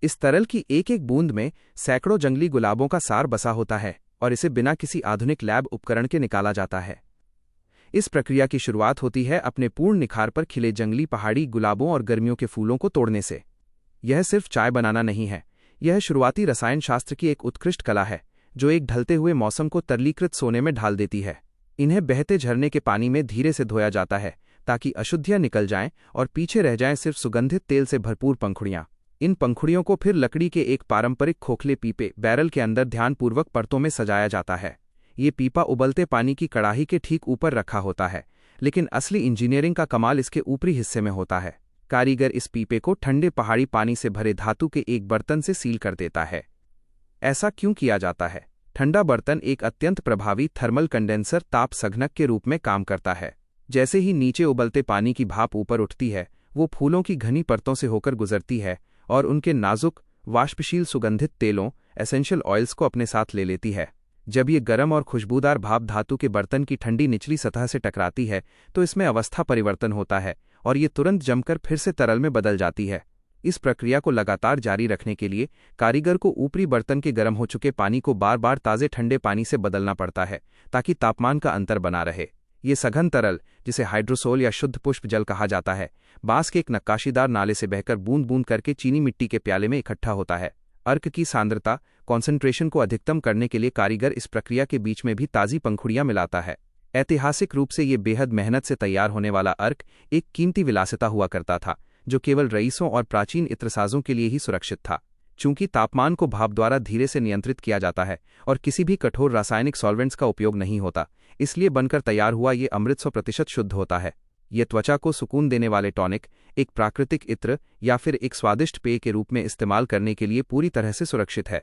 इस तरल की एक एक बूंद में सैकड़ों जंगली गुलाबों का सार बसा होता है और इसे बिना किसी आधुनिक लैब उपकरण के निकाला जाता है। इस प्रक्रिया की शुरुआत होती है अपने पूर्ण निखार पर खिले जंगली पहाड़ी गुलाबों और गर्मियों के फूलों को तोड़ने से। यह सिर्फ चाय बनाना नहीं है, यह शुरुआती रसायन शास्त्र की एक उत्कृष्ट कला है जो एक ढलते हुए मौसम को तरलीकृत सोने में ढाल देती है। इन्हें बहते झरने के पानी में धीरे से धोया जाता है ताकि अशुद्धियां निकल जाएं और पीछे रह जाएं सिर्फ सुगंधित तेल से भरपूर पंखुड़ियां। इन पंखुड़ियों को फिर लकड़ी के एक पारंपरिक खोखले पीपे बैरल के अंदर ध्यानपूर्वक परतों में सजाया जाता है। ये पीपा उबलते पानी की कड़ाही के ठीक ऊपर रखा होता है, लेकिन असली इंजीनियरिंग का कमाल इसके ऊपरी हिस्से में होता है। कारीगर इस पीपे को ठंडे पहाड़ी पानी से भरे धातु के एक बर्तन से सील कर देता है। ऐसा क्यों किया जाता है? ठंडा बर्तन एक अत्यंत प्रभावी थर्मल कंडेंसर ताप संघनक के रूप में काम करता है। जैसे ही नीचे उबलते पानी की भाप ऊपर उठती है, वो फूलों की घनी परतों से होकर गुजरती है और उनके नाजुक वाष्पशील सुगंधित तेलों एसेंशियल ऑयल्स को अपने साथ ले लेती है। जब ये गर्म और खुशबूदार भाप धातु के बर्तन की ठंडी निचली सतह से टकराती है तो इसमें अवस्था परिवर्तन होता है और ये तुरंत जमकर फिर से तरल में बदल जाती है। इस प्रक्रिया को लगातार जारी रखने के लिए कारीगर को ऊपरी बर्तन के गर्म हो चुके पानी को बार बार ताज़े ठंडे पानी से बदलना पड़ता है ताकि तापमान का अंतर बना रहे। ये सघन तरल, जिसे हाइड्रोसोल या शुद्ध पुष्प जल कहा जाता है, बांस के एक नक्काशीदार नाले से बहकर बूंद बूंद करके चीनी मिट्टी के प्याले में इकट्ठा होता है। अर्क की सांद्रता कॉन्सेंट्रेशन को अधिकतम करने के लिए कारीगर इस प्रक्रिया के बीच में भी ताज़ी पंखुड़ियां मिलाता है। ऐतिहासिक रूप से ये बेहद मेहनत से तैयार होने वाला अर्क एक कीमती विलासिता हुआ करता था जो केवल रईसों और प्राचीन इत्रसाजों के लिए ही सुरक्षित था। चूंकि तापमान को भाप द्वारा धीरे से नियंत्रित किया जाता है और किसी भी कठोर रासायनिक सॉल्वेंट्स का उपयोग नहीं होता, इसलिए बनकर तैयार हुआ ये अमृत 100% शुद्ध होता है। ये त्वचा को सुकून देने वाले टॉनिक, एक प्राकृतिक इत्र या फिर एक स्वादिष्ट पेय के रूप में इस्तेमाल करने के लिए पूरी तरह से सुरक्षित है।